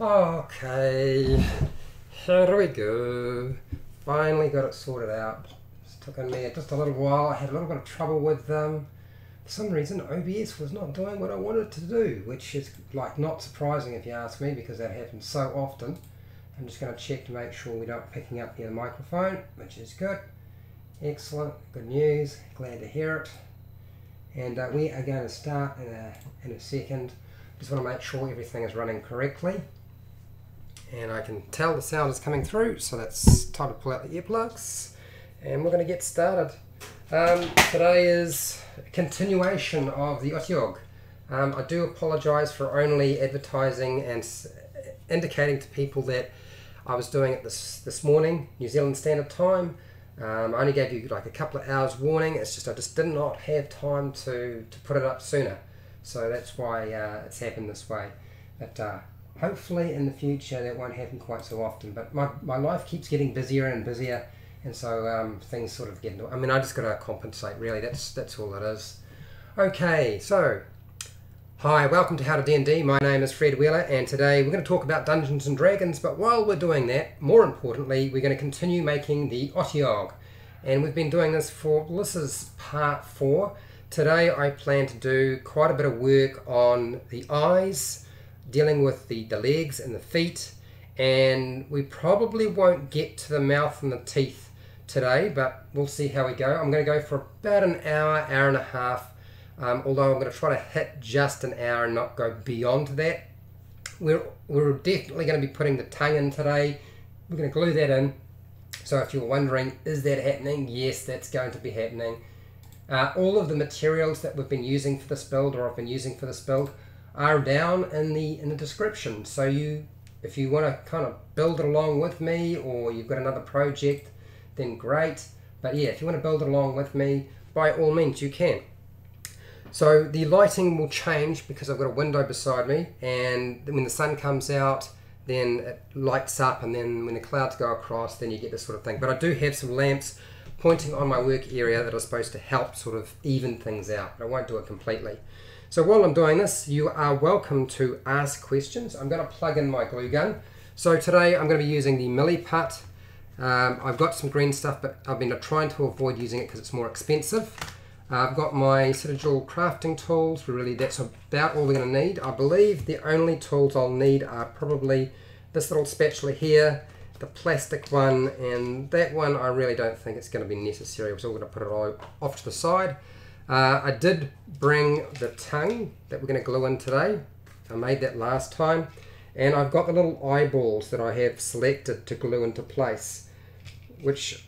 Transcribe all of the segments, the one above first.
Okay, here we go. Finally got it sorted out. It's taken me just a little while. I had a little bit of trouble with for some reason OBS was not doing what I wanted to do, which is like not surprising if you ask me, because that happens so often. I'm just going to check to make sure we don't picking up near the microphone, which is good. Excellent, good news, glad to hear it. And we are going to start in a second. Just want to make sure everything is running correctly. And I can tell the sound is coming through, so that's time to pull out the earplugs. And we're going to get started. Today is a continuation of the Otyugh. I do apologise for only advertising and indicating to people that I was doing it this morning, New Zealand Standard Time. I only gave you like a couple of hours warning. It's just I just did not have time to put it up sooner. So that's why it's happened this way. But hopefully in the future that won't happen quite so often. But my life keeps getting busier and busier, and so things sort of get into, I mean, I just got to compensate really. That's all it is. Okay, so hi, welcome to How to D&D. My name is Fred Wheeler, and today we're going to talk about Dungeons and Dragons. But while we're doing that, more importantly, we're going to continue making the Otyugh, and we've been doing this this is part 4. Today I plan to do quite a bit of work on the eyes, dealing with the legs and the feet, and we probably won't get to the mouth and the teeth today, but we'll see how we go. I'm going to go for about an hour, hour and a half, although I'm going to try to hit just an hour and not go beyond that. We're definitely going to be putting the tongue in today. We're going to glue that in. So if you're wondering, is that happening? Yes, that's going to be happening. All of the materials that we've been using for this build, or I've been using for this build, are down in the description. So if you want to kind of build it along with me, or you've got another project, then great. But yeah, if you want to build it along with me, by all means you can. So the lighting will change because I've got a window beside me, and when the sun comes out, then it lights up, and then when the clouds go across, then you get this sort of thing. But I do have some lamps pointing on my work area that are supposed to help sort of even things out, but I won't do it completely. So while I'm doing this, you are welcome to ask questions. I'm going to plug in my glue gun. So today I'm going to be using the milliput. I've got some green stuff, but I've been trying to avoid using it because it's more expensive. I've got my Otyugh crafting tools. Really, that's about all we're going to need. I believe the only tools I'll need are probably this little spatula here, the plastic one, and that one I really don't think it's going to be necessary, so we're going to put it all off to the side. I did bring the tongue that we're going to glue in today. I made that last time, and I've got the little eyeballs that I have selected to glue into place, which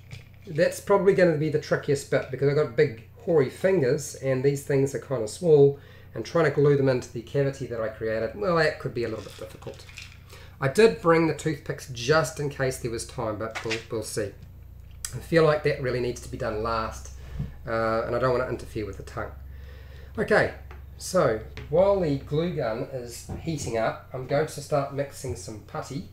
that's probably going to be the trickiest bit, because I've got big hoary fingers and these things are kind of small, and trying to glue them into the cavity that I created, well, that could be a little bit difficult. I did bring the toothpicks just in case there was time, but we'll see. I feel like that really needs to be done last, and I don't want to interfere with the tongue. Okay, so while the glue gun is heating up, I'm going to start mixing some putty.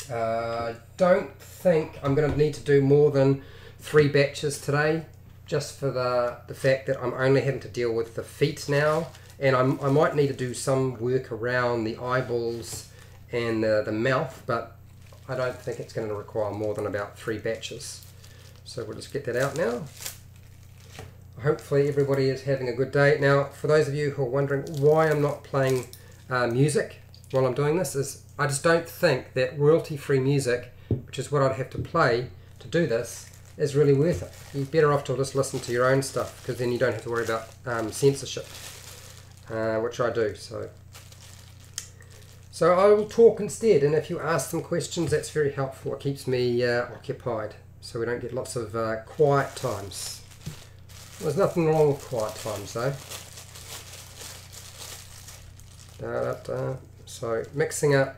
Don't think I'm going to need to do more than 3 batches today, just for the fact that I'm only having to deal with the feet now, and I might need to do some work around the eyeballs and the mouth, but I don't think it's going to require more than about 3 batches. So we'll just get that out now. Hopefully everybody is having a good day. Now, for those of you who are wondering why I'm not playing music while I'm doing this, is I just don't think that royalty-free music, which is what I'd have to play to do this, is really worth it. You're better off to just listen to your own stuff, because then you don't have to worry about censorship, which I do. So I will talk instead, and if you ask some questions, that's very helpful. It keeps me occupied, so we don't get lots of quiet times. There's nothing wrong with quiet times though. So mixing up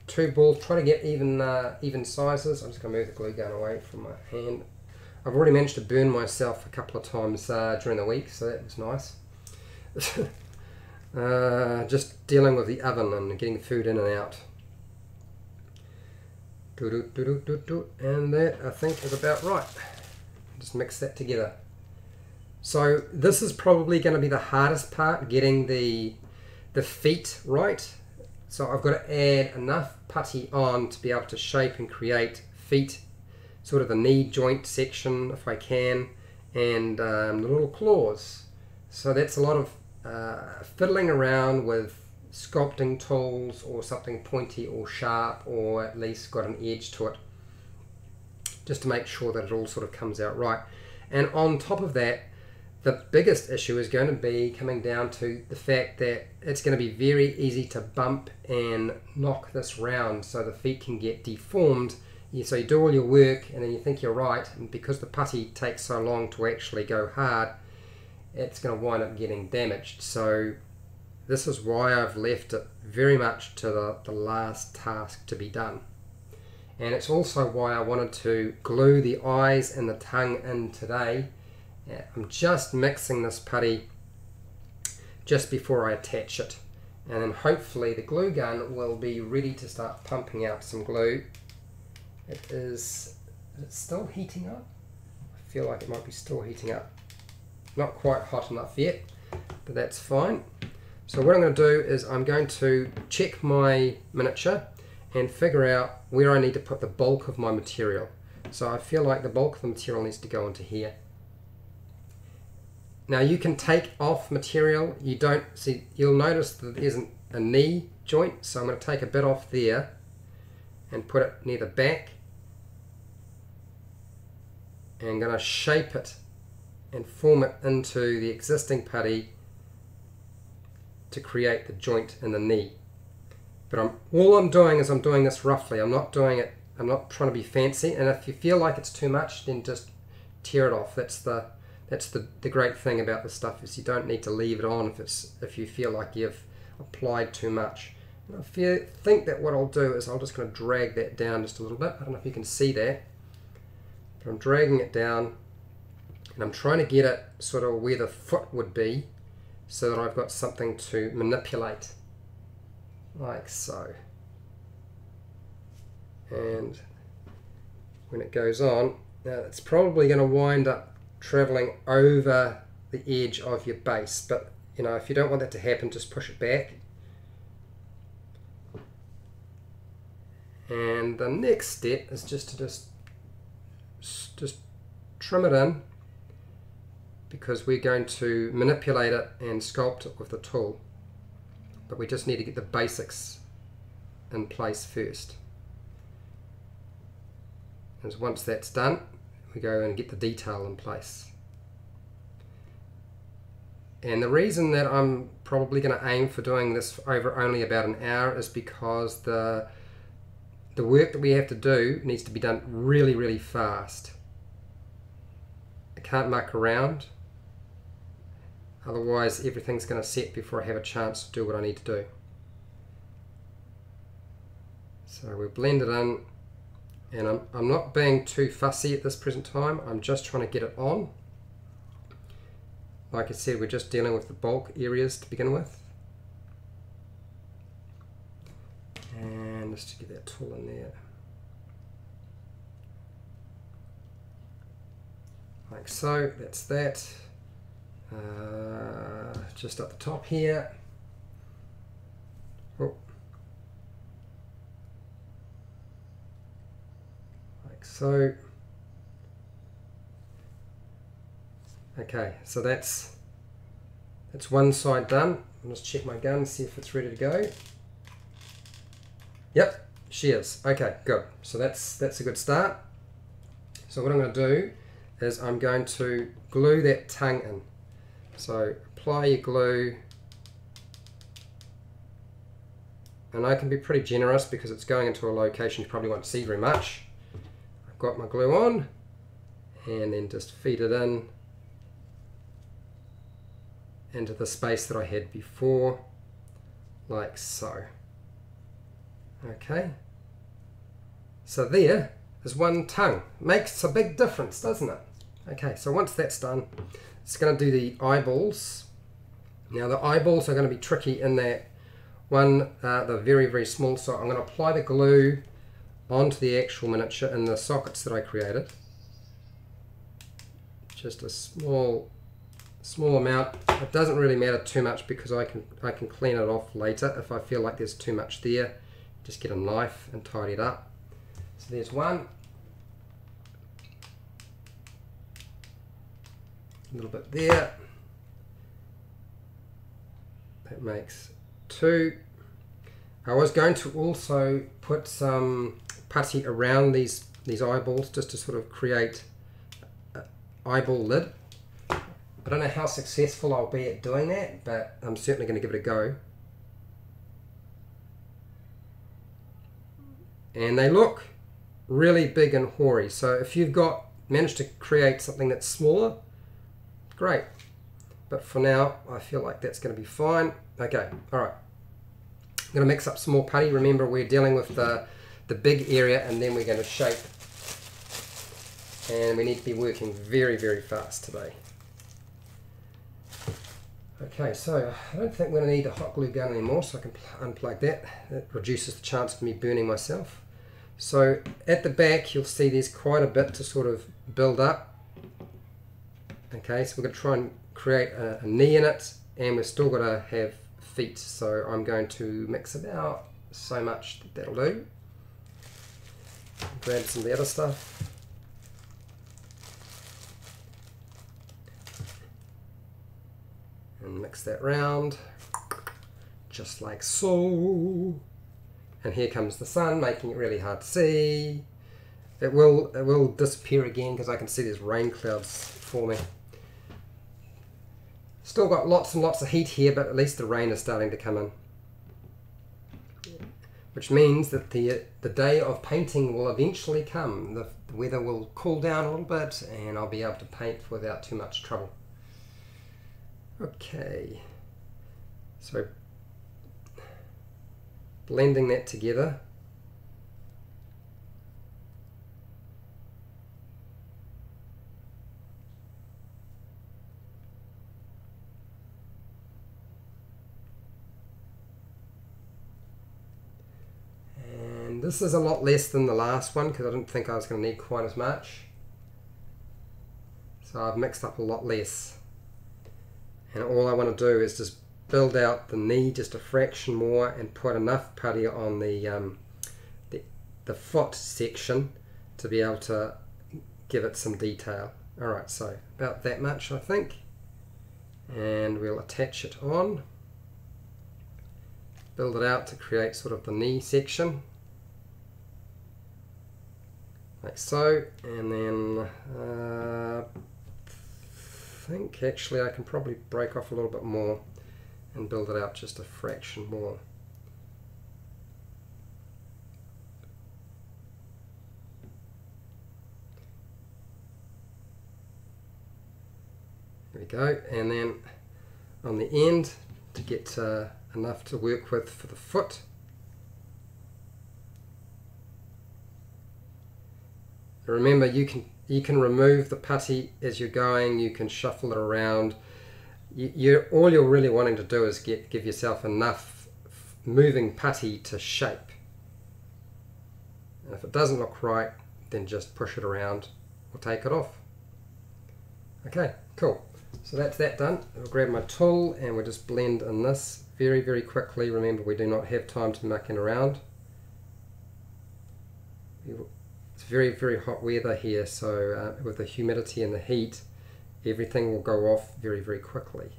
2 balls, try to get even sizes. I'm just going to move the glue gun away from my hand. I've already managed to burn myself a couple of times during the week, so that was nice. Just dealing with the oven and getting food in and out. And that I think is about right. Just mix that together. So this is probably going to be the hardest part, getting the feet right. So I've got to add enough putty on to be able to shape and create feet, sort of the knee joint section if I can, and the little claws. So that's a lot of fiddling around with sculpting tools or something pointy or sharp, or at least got an edge to it, just to make sure that it all sort of comes out right. And on top of that, the biggest issue is going to be coming down to the fact that it's going to be very easy to bump and knock this round, so the feet can get deformed. So you do all your work and then you think you're right, and because the putty takes so long to actually go hard, it's going to wind up getting damaged. So this is why I've left it very much to the last task to be done. And it's also why I wanted to glue the eyes and the tongue in today. I'm just mixing this putty just before I attach it, and then hopefully the glue gun will be ready to start pumping out some glue. Is it still heating up? I feel like it might be still heating up. Not quite hot enough yet, but that's fine. So what I'm going to do is I'm going to check my miniature and figure out where I need to put the bulk of my material. So I feel like the bulk of the material needs to go into here. Now you can take off material. You don't see, you'll notice that there isn't a knee joint, so I'm going to take a bit off there and put it near the back, and I'm going to shape it and form it into the existing putty to create the joint in the knee. But all I'm doing is I'm doing this roughly. I'm not doing it, I'm not trying to be fancy, and if you feel like it's too much, then just tear it off. That's the great thing about this stuff, is you don't need to leave it on if you feel like you've applied too much. And I think that what I'll do is I'm just going to drag that down just a little bit. I don't know if you can see that, but I'm dragging it down and I'm trying to get it sort of where the foot would be, so that I've got something to manipulate, like so. And when it goes on, now it's probably going to wind up traveling over the edge of your base, but you know, if you don't want that to happen, just push it back. And the next step is just to just trim it in, because we're going to manipulate it and sculpt it with the tool, but we just need to get the basics in place first. And once that's done, we go and get the detail in place. And the reason that I'm probably going to aim for doing this over only about an hour is because the work that we have to do needs to be done really, really fast. I can't muck around, otherwise everything's going to set before I have a chance to do what I need to do. So we blend it in, and I'm not being too fussy at this present time. I'm just trying to get it on. Like I said, we're just dealing with the bulk areas to begin with. And just to get that tool in there. Like so, that's that. Just at the top here. Oh. Like so. Okay, so that's one side done. I'll just check my gun, see if it's ready to go. Yep, she is. Okay, good. So that's a good start. So what I'm going to do is I'm going to glue that tongue in. So apply your glue, and I can be pretty generous because it's going into a location you probably won't see very much. I've got my glue on, and then just feed it in into the space that I had before, like so. Okay, so there is one tongue. Makes a big difference, doesn't it? Okay, so once that's done, it's going to do the eyeballs. Now the eyeballs are going to be tricky in that one, they're very, very small, so I'm going to apply the glue onto the actual miniature in the sockets that I created. Just a small Small amount. It doesn't really matter too much because I can clean it off later if I feel like there's too much there. Just get a knife and tidy it up. So there's one. A little bit there. That makes 2. I was going to also put some putty around these eyeballs just to sort of create an eyeball lid. I don't know how successful I'll be at doing that, but I'm certainly going to give it a go. And they look really big and hoary, so if you've managed to create something that's smaller, great. But for now, I feel like that's going to be fine. Okay, alright. I'm going to mix up some more putty. Remember, we're dealing with the big area, and then we're going to shape. And we need to be working very, very fast today. Okay, so I don't think we're going to need a hot glue gun anymore, so I can unplug that. That reduces the chance of me burning myself. So at the back, you'll see there's quite a bit to sort of build up. Okay, so we're going to try and create a knee in it, and we've still got to have feet. So I'm going to mix about so much that'll do. Grab some of the other stuff. And mix that round, just like so. And here comes the sun, making it really hard to see. It will disappear again because I can see there's rain clouds forming. Still got lots and lots of heat here, but at least the rain is starting to come in. Which means that the day of painting will eventually come. The weather will cool down a little bit and I'll be able to paint without too much trouble. Okay, so blending that together. And this is a lot less than the last one because I didn't think I was going to need quite as much. So I've mixed up a lot less. And all I want to do is just build out the knee just a fraction more and put enough putty on the foot section to be able to give it some detail. Alright, so about that much I think. And we'll attach it on. Build it out to create sort of the knee section. Like so. And then I think actually I can probably break off a little bit more and build it out just a fraction more. There we go, and then on the end to get enough to work with for the foot. Remember, you can remove the putty as you're going, you can shuffle it around. All you're really wanting to do is give yourself enough moving putty to shape. And if it doesn't look right, then just push it around or take it off. Okay, cool. So that's that done. I'll grab my tool and we'll just blend in this very, very quickly. Remember, we do not have time to mucking around. It's very, very hot weather here, so with the humidity and the heat, everything will go off very, very quickly.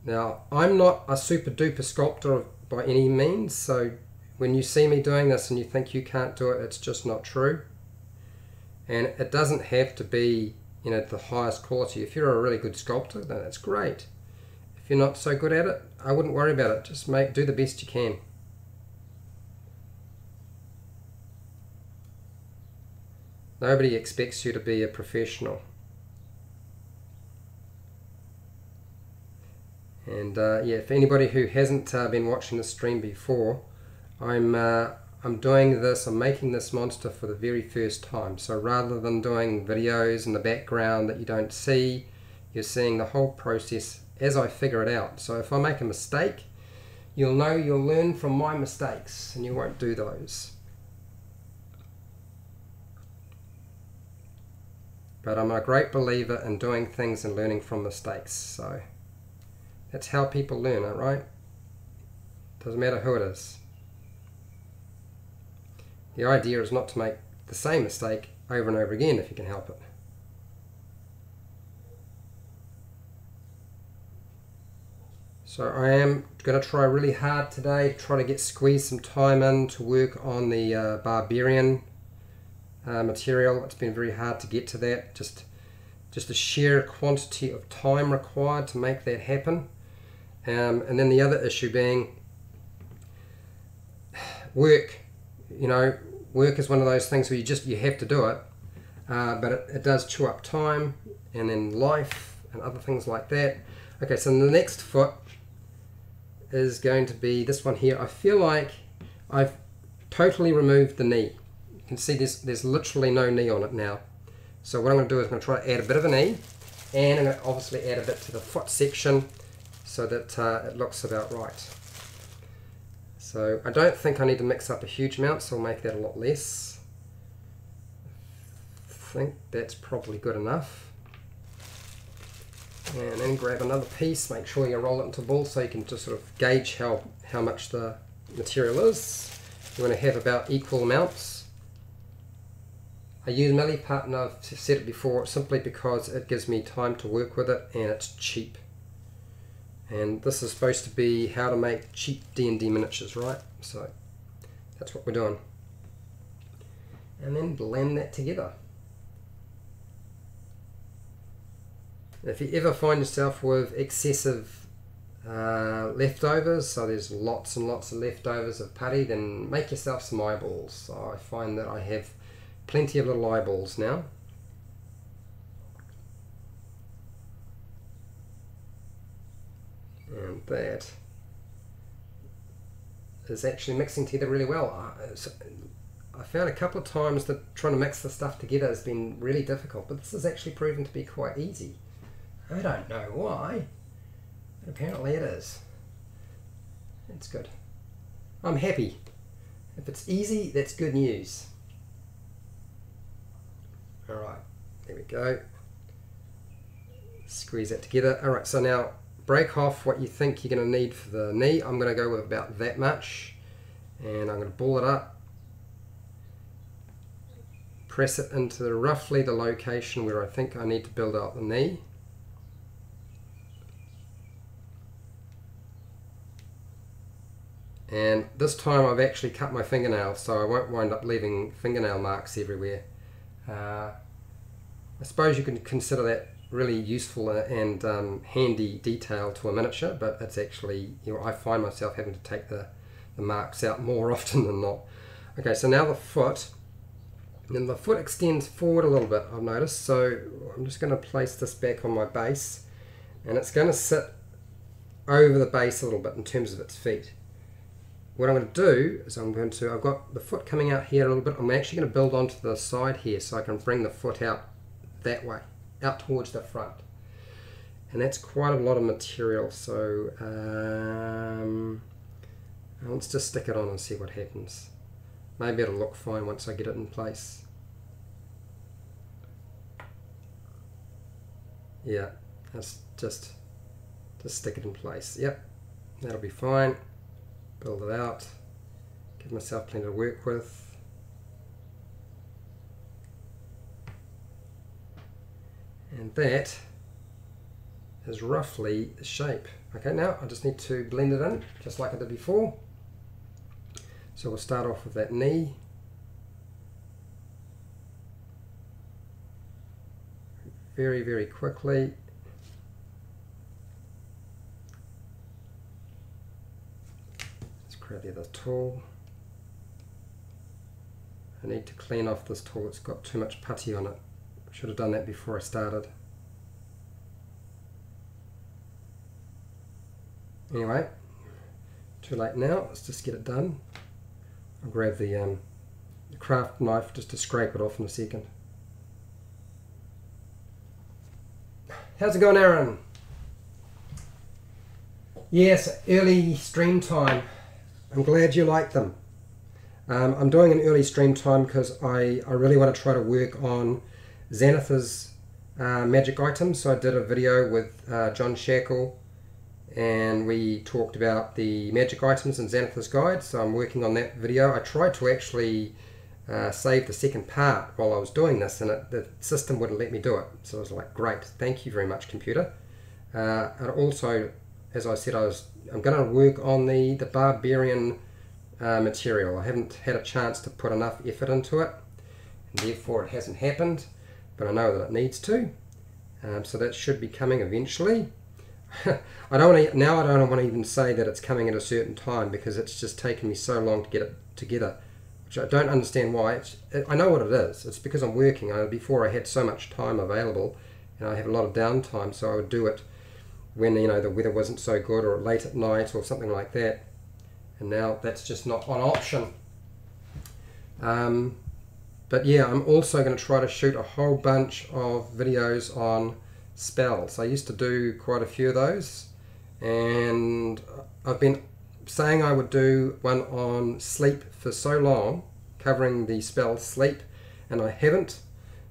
Now, I'm not a super duper sculptor by any means, so when you see me doing this and you think you can't do it, it's just not true. And it doesn't have to be, you know, the highest quality. If you're a really good sculptor, then that's great. If you're not so good at it, I wouldn't worry about it. Just do the best you can. Nobody expects you to be a professional. And yeah, for anybody who hasn't been watching the stream before, I'm doing this, I'm making this monster for the very first time. So rather than doing videos in the background that you don't see, you're seeing the whole process as I figure it out. So if I make a mistake, you'll learn from my mistakes and you won't do those. but I'm a great believer in doing things and learning from mistakes. So that's how people learn, right? Doesn't matter who it is. The idea is not to make the same mistake over and over again if you can help it. So I am going to try really hard today to try to squeeze some time in to work on the barbarian material. It's been very hard to get to that. Just the sheer quantity of time required to make that happen. And then the other issue being work. You know, work is one of those things where you have to do it, but it does chew up time, and then life and other things like that. Okay, so the next foot is going to be this one here. I feel like I've totally removed the knee. You can see there's literally no knee on it now. So what I'm going to do is I'm going to try to add a bit of a knee, and I'm going to obviously add a bit to the foot section so that it looks about right. So I don't think I need to mix up a huge amount, so I'll make that a lot less. I think that's probably good enough. And then grab another piece, make sure you roll it into a ball so you can just sort of gauge how much the material is. You want to have about equal amounts. I use milliput, and I've said it before, simply because it gives me time to work with it and it's cheap. And this is supposed to be how to make cheap D&D miniatures, right? So that's what we're doing. And then blend that together. If you ever find yourself with excessive leftovers, so there's lots and lots of leftovers of putty, then make yourself some eyeballs. So I find that I have plenty of little eyeballs now. And that is actually mixing together really well. I found a couple of times that trying to mix the stuff together has been really difficult, but this has actually proven to be quite easy. I don't know why, but apparently it is. It's good. I'm happy. If it's easy, that's good news. Alright, there we go. Squeeze that together. Alright, so now break off what you think you're going to need for the knee. I'm going to go with about that much, and I'm going to ball it up. Press it into roughly the location where I think I need to build out the knee. And this time I've actually cut my fingernail, so I won't wind up leaving fingernail marks everywhere. I suppose you can consider that really useful and handy detail to a miniature, but it's actually, you know, I find myself having to take the marks out more often than not. Okay, so now the foot. And the foot extends forward a little bit, I've noticed, so I'm just going to place this back on my base, and it's going to sit over the base a little bit in terms of its feet. What I'm going to do is I've got the foot coming out here a little bit. I'm actually going to build onto the side here so I can bring the foot out that way, out towards the front. And that's quite a lot of material, so let's just stick it on and see what happens. Maybe it'll look fine once I get it in place. Yeah, let's just stick it in place. Yep, that'll be fine. Build it out, give myself plenty to work with. And that is roughly the shape. Okay, now I just need to blend it in, just like I did before. So we'll start off with that knee. Very, very quickly. Grab the other tool. I need to clean off this tool, it's got too much putty on it. I should have done that before I started. Anyway, too late now, let's just get it done. I'll grab the craft knife just to scrape it off in a second. How's it going, Aaron? Yes, early stream time. I'm glad you like them. I'm doing an early stream time because I really want to try to work on Xanathar's magic items. So I did a video with John Shackle, and we talked about the magic items in Xanathar's Guide, so I'm working on that video. I tried to actually save the second part while I was doing this, and the system wouldn't let me do it. So I was like, great, thank you very much, computer. And also, as I said, I'm going to work on the barbarian material. I haven't had a chance to put enough effort into it, and therefore it hasn't happened, but I know that it needs to. So that should be coming eventually. I don't want to even say that it's coming at a certain time, because it's just taken me so long to get it together, which I don't understand why. I know what it is. It's because I'm working. Before I had so much time available, and I have a lot of downtime, so I would do it when the weather wasn't so good, or late at night, or something like that. And now that's just not an option. But yeah, I'm also going to try to shoot a whole bunch of videos on spells. I used to do quite a few of those, and I've been saying I would do one on sleep for so long, covering the spell sleep, and I haven't.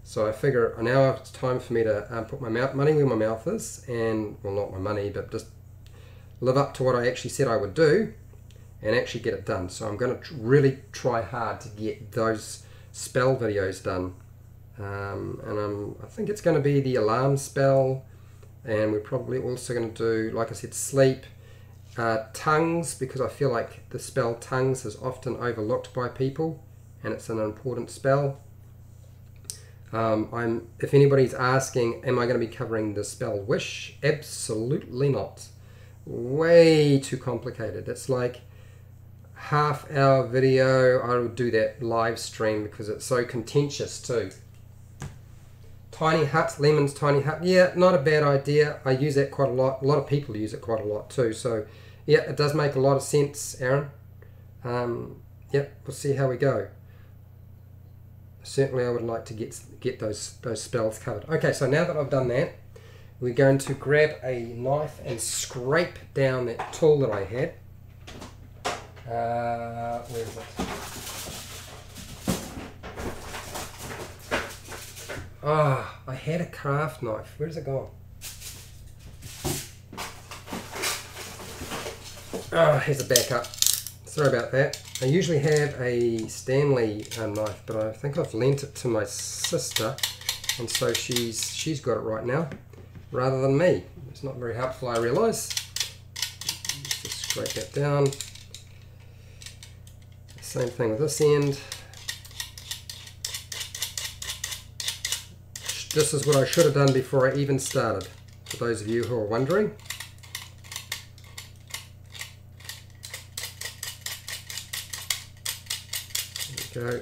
So I figure now it's time for me to put my money where my mouth is, and, well, not my money, but just live up to what I actually said I would do, and actually get it done. So I'm going to really try hard to get those spell videos done. And I think it's going to be the alarm spell, and we're probably also going to do, like I said, sleep, tongues, because I feel like the spell tongues is often overlooked by people, and it's an important spell. If anybody's asking, am I going to be covering the spell wish? Absolutely not. Way too complicated. It's like half-hour video. I would do that live stream because it's so contentious too. Tiny hut, Lemon's tiny hut. Yeah, not a bad idea. I use that quite a lot. A lot of people use it quite a lot too. So yeah, it does make a lot of sense, Aaron. Yep, we'll see how we go. Certainly I would like to get those spells covered. Okay, so now that I've done that, we're going to grab a knife and scrape down that tool that I had. Where is it? Ah, I had a craft knife. Where's it gone? Ah, here's a backup. Sorry about that. I usually have a Stanley knife, but I think I've lent it to my sister, and so she's got it right now, rather than me. It's not very helpful, I realise. Just scrape that down. Same thing with this end. This is what I should have done before I even started, for those of you who are wondering. There we go.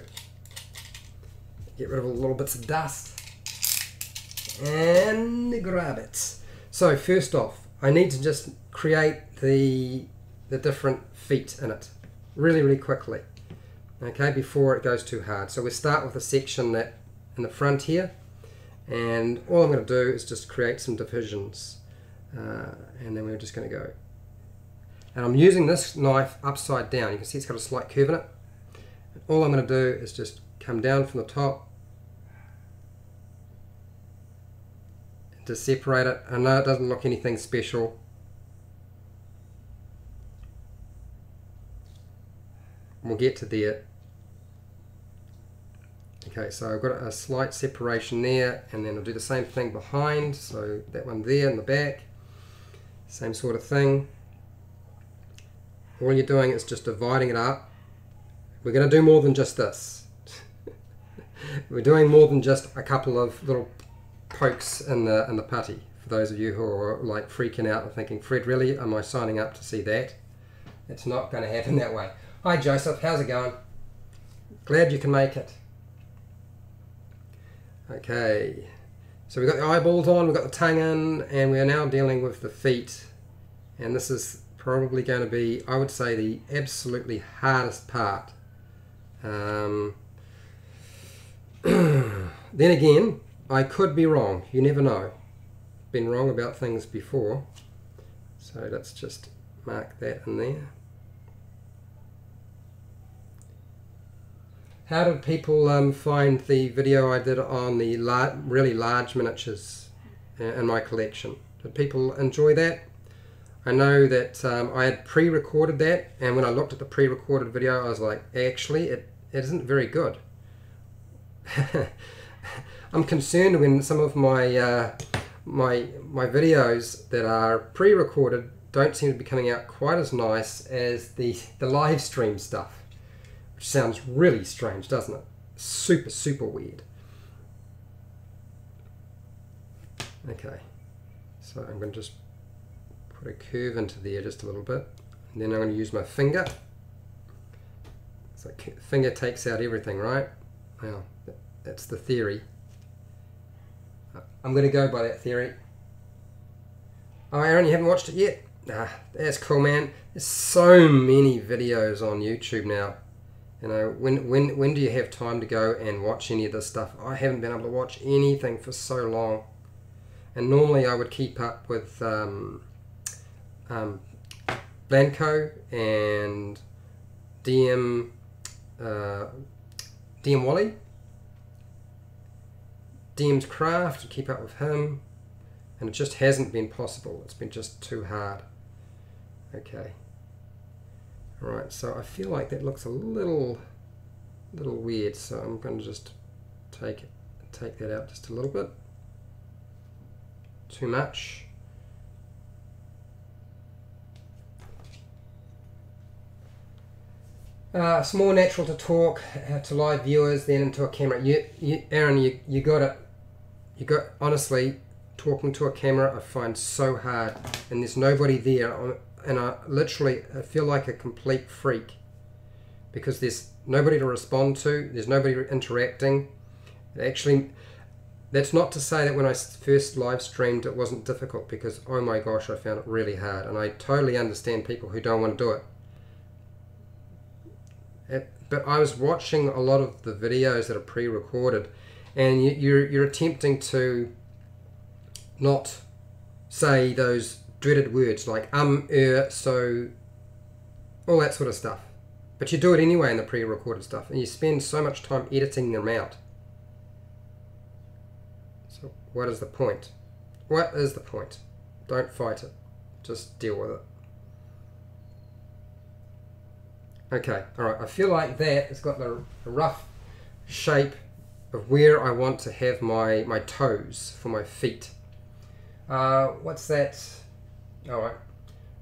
Get rid of all the little bits of dust. And grab it. So first off, I need to just create the different feet in it really, really quickly. Okay, before it goes too hard. So we start with a section that in the front here. And all I'm going to do is just create some divisions, and then we're just going to go. And I'm using this knife upside down. You can see it's got a slight curve in it. And all I'm going to do is just come down from the top to separate it. I know it doesn't look anything special. We'll get to there. Okay, so I've got a slight separation there, and then I'll do the same thing behind, so that one there in the back, same sort of thing. All you're doing is just dividing it up. We're going to do more than just this. We're doing more than just a couple of little pokes in the putty, for those of you who are like freaking out and thinking, Fred, really, am I signing up to see that? It's not going to happen that way. Hi Joseph, how's it going? Glad you can make it. Okay, so we've got the eyeballs on, we've got the tongue in, and we are now dealing with the feet. And this is probably going to be, I would say, the absolutely hardest part. Then again, I could be wrong. You never know. Been wrong about things before. So let's just mark that in there. How did people find the video I did on the really large miniatures in my collection? Did people enjoy that? I know that I had pre-recorded that, and when I looked at the pre-recorded video I was like, actually it isn't very good. I'm concerned when some of my my videos that are pre-recorded don't seem to be coming out quite as nice as the live stream stuff, which sounds really strange, doesn't it? Super weird. Okay, so I'm going to just put a curve into there just a little bit, and then I'm going to use my finger. So finger takes out everything, right? Well, that's the theory. I'm going to go by that theory. Oh, Aaron, you haven't watched it yet? Ah, that's cool, man. There's so many videos on YouTube now. You know, when do you have time to go and watch any of this stuff? I haven't been able to watch anything for so long. And normally I would keep up with Blanco and DM Wally. DM's Craft, to keep up with him. And it just hasn't been possible. It's been just too hard. Okay. Alright, so I feel like that looks a little weird, so I'm going to just take that out just a little bit. Too much. It's more natural to talk to live viewers than into a camera. Aaron, you got it. Honestly, talking to a camera I find so hard, and there's nobody there, and I feel like a complete freak because there's nobody to respond to, there's nobody interacting. Actually, that's not to say that when I first live streamed it wasn't difficult, because oh my gosh, I found it really hard, and I totally understand people who don't want to do it. But I was watching a lot of the videos that are pre-recorded, and you're attempting to not say those dreaded words like so, all that sort of stuff. But you do it anyway in the pre-recorded stuff, and you spend so much time editing them out. So what is the point? What is the point? Don't fight it. Just deal with it. Okay, alright, I feel like that has got the rough shape of where I want to have my toes for my feet. What's that? Alright,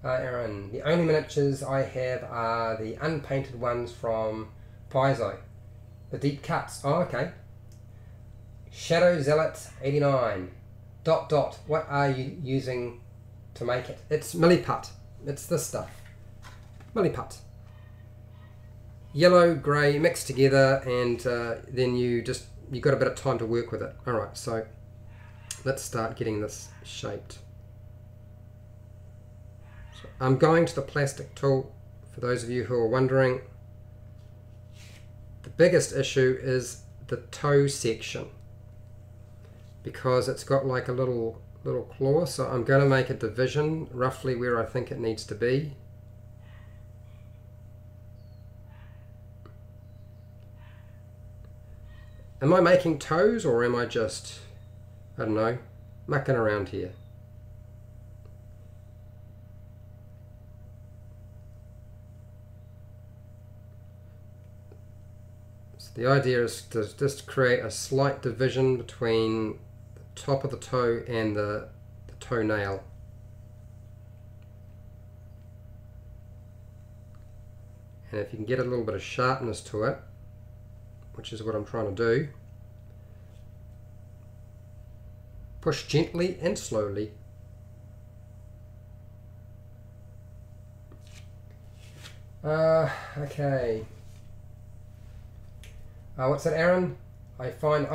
Aaron, the only miniatures I have are the unpainted ones from Paizo. The deep cuts. Oh, okay. Shadow Zealot 89. ... What are you using to make it? It's milliput. It's this stuff. Milliput. Yellow, grey mixed together, and then you got a bit of time to work with it. Alright, so let's start getting this shaped. So I'm going to the plastic tool, for those of you who are wondering. The biggest issue is the toe section, because it's got like a little claw, so I'm going to make a division roughly where I think it needs to be. Am I making toes, or am I just, I don't know, mucking around here? So the idea is to just create a slight division between the top of the toe and the toenail. And if you can get a little bit of sharpness to it, which is what I'm trying to do, push gently and slowly. Okay. What's that, Aaron? I find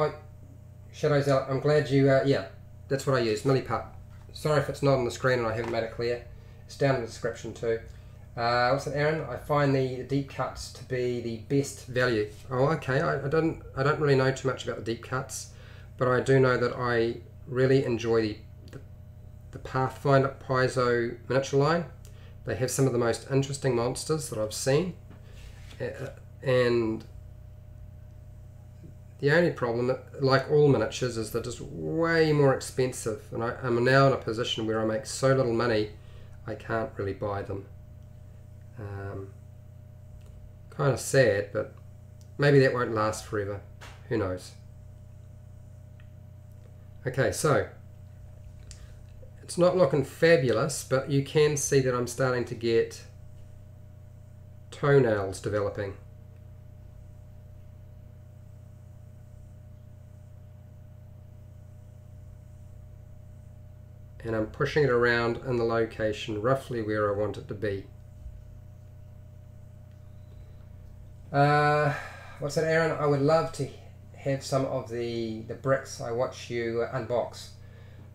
Shadows out. I'm glad you. Yeah, that's what I use. Milliput. Sorry if it's not on the screen and I haven't made it clear. It's down in the description too. What's that, Aaron? I find the deep cuts to be the best value. Oh, okay. I don't really know too much about the deep cuts, but I do know that I really enjoy the Pathfinder Paizo miniature line. They have some of the most interesting monsters that I've seen, and the only problem, like all miniatures, is they're just way more expensive, and I'm now in a position where I make so little money I can't really buy them. Kind of sad, but maybe that won't last forever. Who knows? Okay, so it's not looking fabulous, but you can see that I'm starting to get toenails developing. And I'm pushing it around in the location roughly where I want it to be. What's that, Aaron? I would love to have some of the bricks I watch you unbox,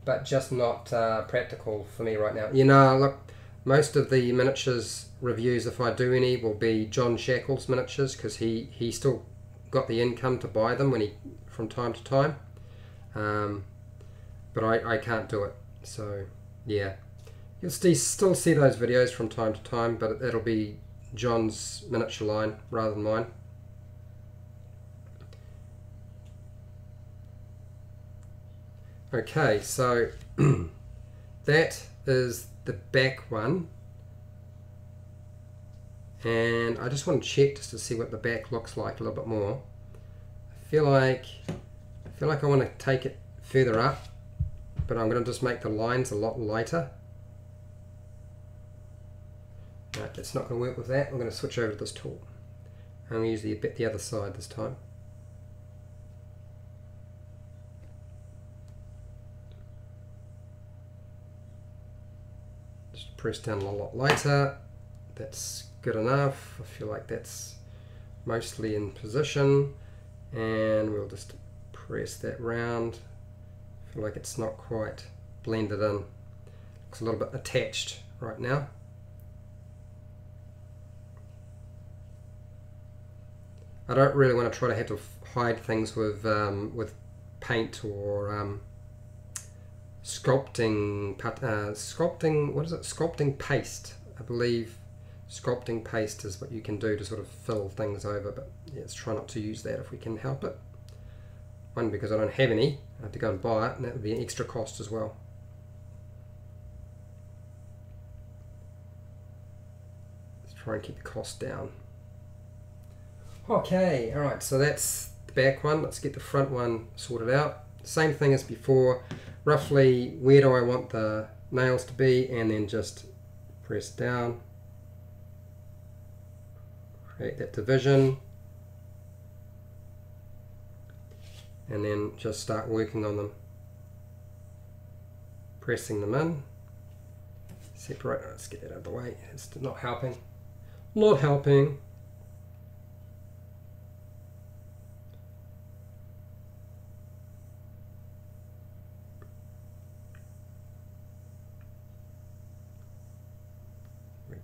but just not practical for me right now. You know, look, most of the miniatures reviews, if I do any, will be John Shackle's miniatures, because he still got the income to buy them from time to time, but I can't do it. So yeah, you'll still see those videos from time to time, but it'll be John's miniature line rather than mine. Okay, so that is the back one, and I just want to check just to see what the back looks like a little bit more. I feel like I want to take it further up, but I'm going to just make the lines a lot lighter. No, it's not going to work with that. I'm going to switch over to this tool. I'm going to use the other side this time. Just press down a lot lighter. That's good enough. I feel like that's mostly in position, and we'll just press that round. I feel like it's not quite blended in. Looks a little bit attached right now. I don't really want to try to have to hide things with paint or sculpting. What is it? Sculpting paste. I believe sculpting paste is what you can do to sort of fill things over. But yeah, let's try not to use that if we can help it. One, because I don't have any. I have to go and buy it, and that would be an extra cost as well. Let's try and keep the cost down. Okay, alright, so that's the back one. Let's get the front one sorted out. Same thing as before. Roughly, where do I want the nails to be, and then just press down. Create that division. And then just start working on them. Pressing them in. Separate. Let's get that out of the way. It's not helping. Not helping.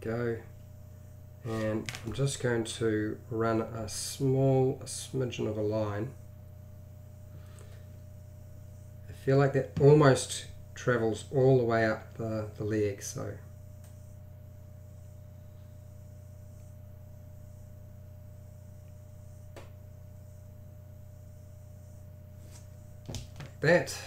Go, and I'm just going to run a smidgen of a line. I feel like that almost travels all the way up the leg, so like that.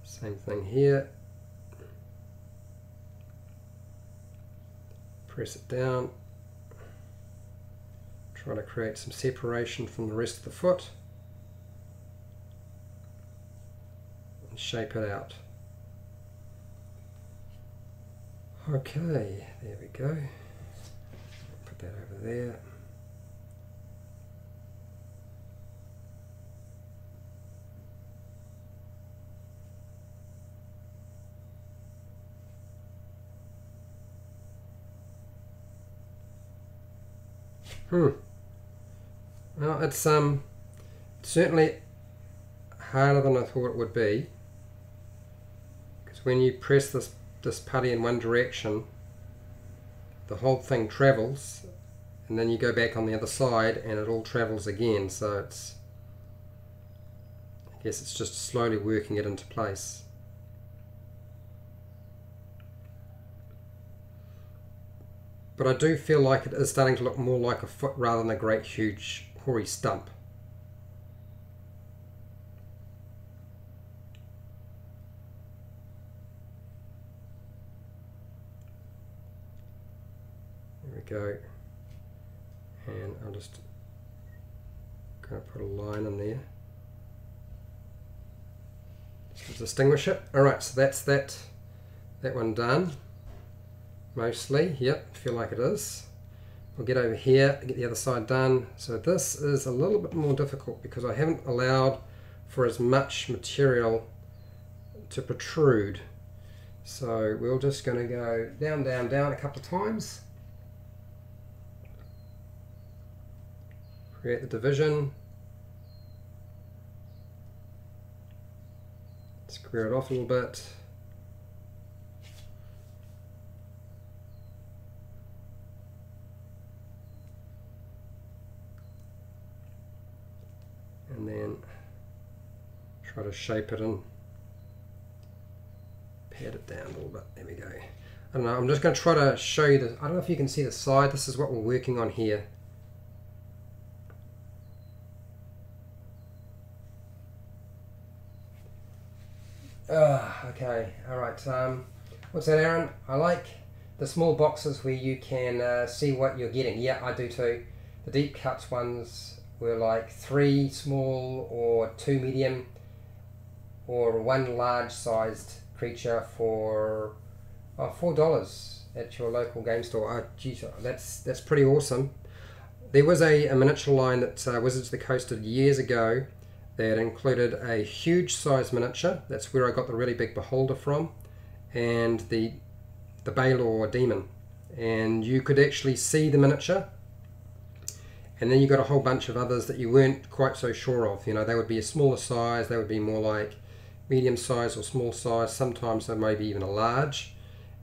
Same thing here. Press it down. Try to create some separation from the rest of the foot. And shape it out. Okay, there we go. Put that over there. Well, it's certainly harder than I thought it would be, because when you press this putty in one direction, the whole thing travels, and then you go back on the other side and it all travels again, so I guess it's just slowly working it into place. but I do feel like it is starting to look more like a foot rather than a great huge hoary stump. There we go, and I'm just going to put a line in there just to distinguish it. Alright, so that's that one done. Mostly, yep, feel like it is. We'll get over here, get the other side done. So this is a little bit more difficult because I haven't allowed for as much material to protrude. So we're just going to go down, down, down a couple of times. Create the division. Square it off a little bit. And then try to shape it and pad it down a little bit. There we go. I don't know, I'm just going to try to show you this. I don't know if you can see the side. This is what we're working on here. Okay, alright. What's that, Aaron? I like the small boxes where you can see what you're getting. Yeah, I do too. The deep cuts ones were like 3 small or 2 medium or 1 large sized creature for $4 at your local game store. Oh, geez, that's pretty awesome. There was a miniature line that Wizards of the Coast did years ago that included a huge size miniature. That's where I got the really big beholder from, and the Baylor demon. And you could actually see the miniature, and then you got a whole bunch of others that you weren't quite so sure of. You know, they would be a smaller size, they would be more like medium size or small size, sometimes they may be even a large,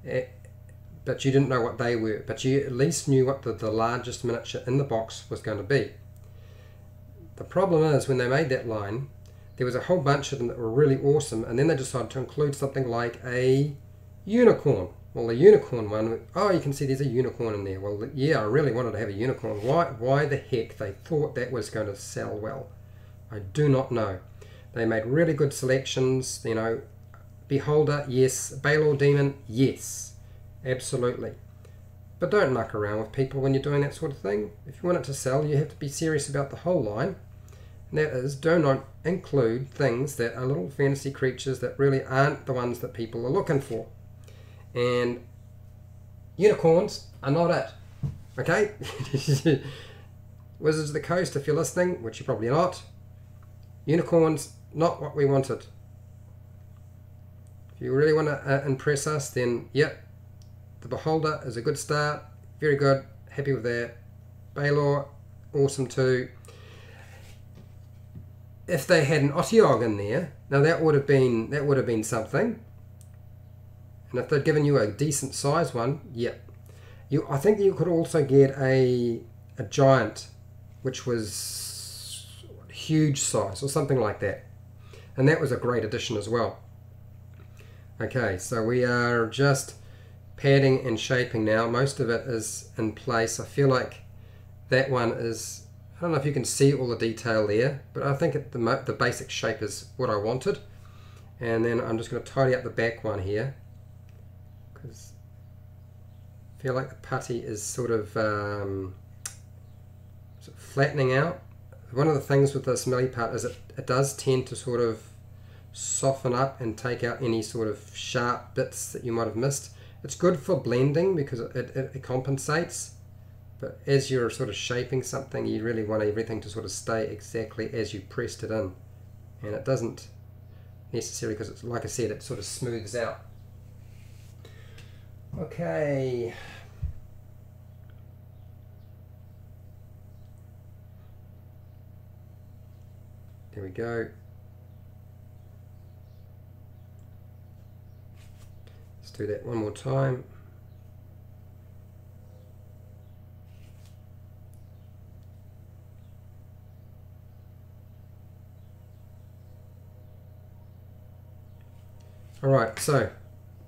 but you didn't know what they were, but you at least knew what the largest miniature in the box was going to be. The problem is, when they made that line, there was a whole bunch of them that were really awesome, and then they decided to include something like a unicorn. Well, the unicorn one, oh, you can see there's a unicorn in there. Well, yeah, I really wanted to have a unicorn. Why the heck they thought that was going to sell well? I do not know. They made really good selections, you know. Beholder, yes. Baylor Demon, yes. Absolutely. But don't muck around with people when you're doing that sort of thing. If you want it to sell, you have to be serious about the whole line. And that is, do not include things that are little fantasy creatures that really aren't the ones that people are looking for. And unicorns are not it. Okay? Wizards of the Coast, if you're listening, which you're probably not, unicorns, not what we wanted. If you really want to impress us, then yep, the Beholder is a good start. Very good. Happy with that. Baylor, awesome too. If they had an Otyugh in there, now that would have been something. And if they'd given you a decent size one, yep. I think you could also get a giant, which was huge size or something like that. And that was a great addition as well. Okay, so we are just padding and shaping now. Most of it is in place. I feel like that one is, I don't know if you can see all the detail there, but I think the basic shape is what I wanted. And then I'm just going to tidy up the back one here, because I feel like the putty is sort of flattening out. One of the things with this milliput is it does tend to sort of soften up and take out any sort of sharp bits that you might have missed. It's good for blending because it compensates, but as you're sort of shaping something, you really want everything to sort of stay exactly as you pressed it in, and it doesn't necessarily, because it's, like I said, it sort of smooths out. Okay. There we go. Let's do that one more time. Alright, so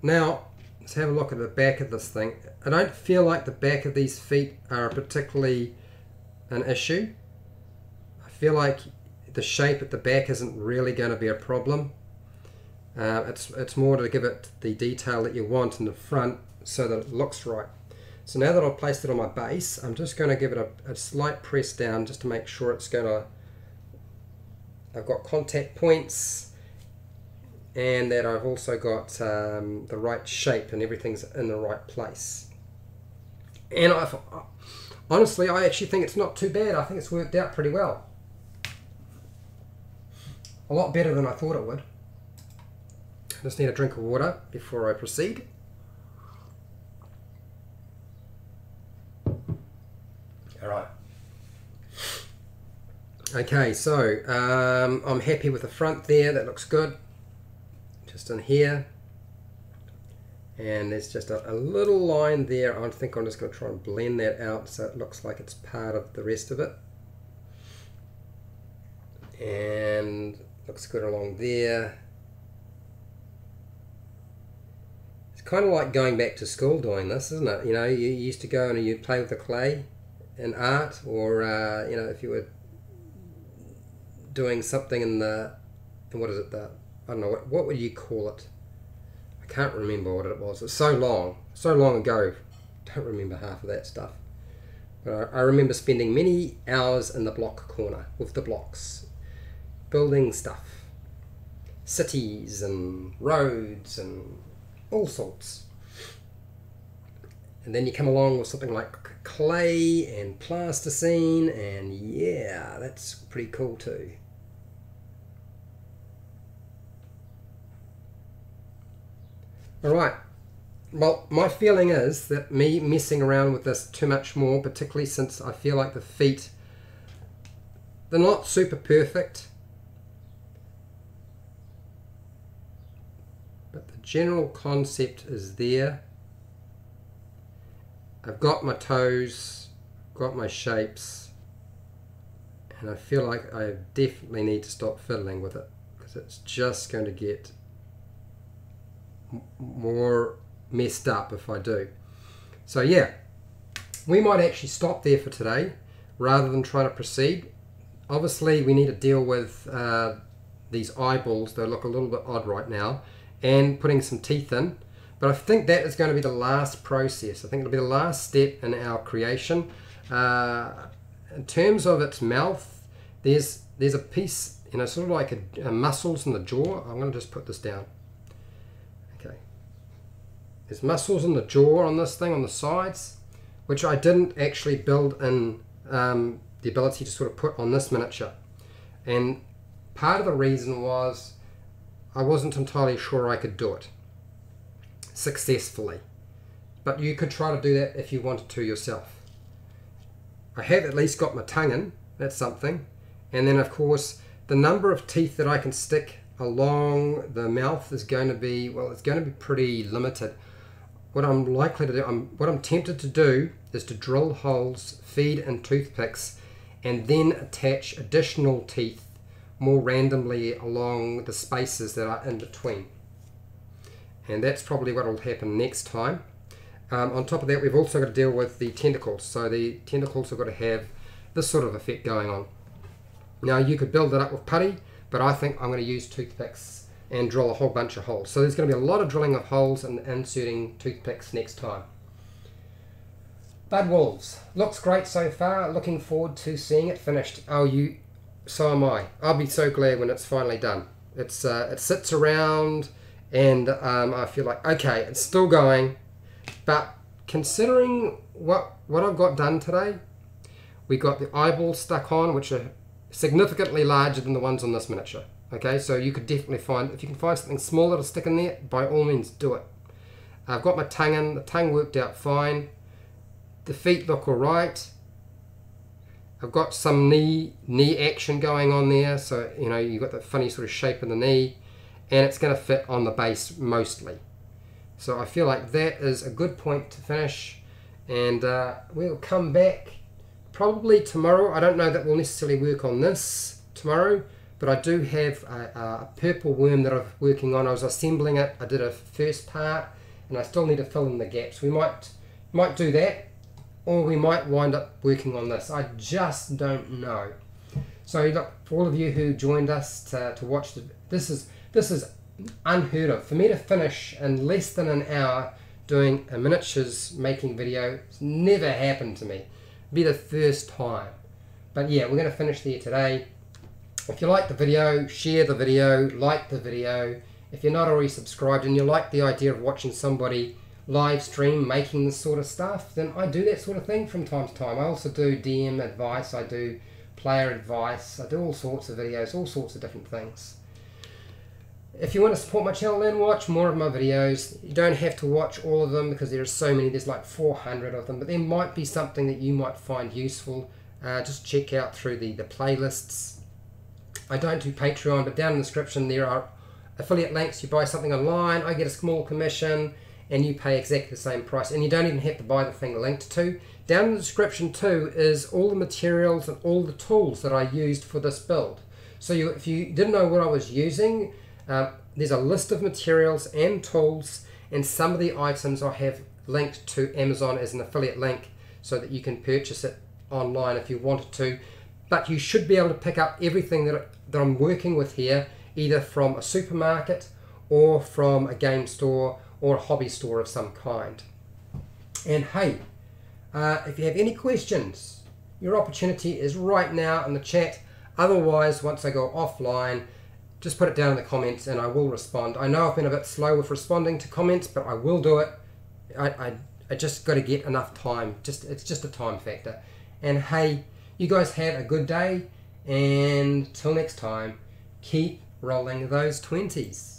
now let's have a look at the back of this thing. I don't feel like the back of these feet are particularly an issue. I feel like the shape at the back isn't really going to be a problem. It's more to give it the detail that you want in the front so that it looks right. So now that I've placed it on my base, I'm just going to give it a slight press down just to make sure it's going to, I've got contact points, and that I've also got the right shape and everything's in the right place. And honestly, I actually think it's not too bad. I think it's worked out pretty well. A lot better than I thought it would. I just need a drink of water before I proceed. Alright. Okay, so I'm happy with the front there. That looks good. Just in here. And there's just a little line there. I think I'm just going to try and blend that out so it looks like it's part of the rest of it. And looks good along there. It's kind of like going back to school doing this, isn't it? You know, you used to go and you'd play with the clay in art, or you know, if you were doing something in the, what is it, I don't know, what would you call it? I can't remember what it was. It's so long ago. I don't remember half of that stuff. But I remember spending many hours in the block corner with the blocks, building stuff, cities and roads and all sorts. And then you come along with something like clay and plasticine, and yeah, that's pretty cool too. Alright, well, my feeling is that me messing around with this too much more, particularly since I feel like the feet, they're not super perfect, but the general concept is there. I've got my toes, got my shapes, and I feel like I definitely need to stop fiddling with it, because it's just going to get more messed up if I do. So yeah, we might actually stop there for today rather than trying to proceed. Obviously we need to deal with these eyeballs. They look a little bit odd right now, and putting some teeth in, but I think that is going to be the last process. I think it'll be the last step in our creation. In terms of its mouth, there's a piece, you know, sort of like a muscles in the jaw. I'm going to just put this down. Okay, there's muscles in the jaw on this thing on the sides, which I didn't actually build in the ability to sort of put on this miniature, and part of the reason was I wasn't entirely sure I could do it successfully, but you could try to do that if you wanted to yourself. I have at least got my tongue in, that's something, and then of course the number of teeth that I can stick along the mouth is going to be, well, it's going to be pretty limited. What I'm likely to do, what I'm tempted to do is to drill holes, feed in toothpicks, and then attach additional teeth more randomly along the spaces that are in between. And that's probably what will happen next time. On top of that, we've also got to deal with the tentacles. So the tentacles have got to have this sort of effect going on. Now you could build it up with putty, but I think I'm going to use toothpicks and drill a whole bunch of holes. So there's going to be a lot of drilling of holes and inserting toothpicks next time. Bud wolves. Looks great so far. Looking forward to seeing it finished. So am I. I'll be so glad when it's finally done. It sits around, and I feel like, okay, it's still going, but considering what I've got done today, we got the eyeballs stuck on, which are significantly larger than the ones on this miniature. Okay, so you could definitely find, if you can find something smaller to stick in there, by all means do it. I've got my tongue in. The tongue worked out fine. The feet look alright. I've got some knee action going on there, so you know, you've got the funny sort of shape in the knee, and it's going to fit on the base mostly. So I feel like that is a good point to finish, and we'll come back probably tomorrow. I don't know that we'll necessarily work on this tomorrow, but I do have a purple worm that I'm working on. I was assembling it. I did a first part, and I still need to fill in the gaps. We might do that, or we might wind up working on this. I just don't know. So look, for all of you who joined us to watch, this is unheard of. For me to finish in less than an hour doing a miniatures making video, it's never happened to me. It'll be the first time. But yeah, we're going to finish there today. If you like the video, share the video, like the video. If you're not already subscribed and you like the idea of watching somebody live stream making this sort of stuff, then I do that sort of thing from time to time. I also do DM advice, I do player advice, I do all sorts of videos, all sorts of different things. If you want to support my channel, then watch more of my videos. You don't have to watch all of them because there are so many, there's like 400 of them, but there might be something that you might find useful. Just check out through the playlists. I don't do Patreon, but down in the description there are affiliate links. You buy something online, I get a small commission, and you pay exactly the same price. And you don't even have to buy the thing linked to. Down in the description too is all the materials and all the tools that I used for this build. So if you didn't know what I was using, there's a list of materials and tools, and some of the items I have linked to Amazon as an affiliate link so that you can purchase it online if you wanted to. But you should be able to pick up everything that I'm working with here, either from a supermarket or from a game store or a hobby store of some kind. And hey, if you have any questions, your opportunity is right now in the chat. Otherwise, once I go offline, just put it down in the comments and I will respond. I know I've been a bit slow with responding to comments, but I will do it. I just got to get enough time. It's just a time factor. And hey, you guys have a good day, and till next time, keep rolling those 20s.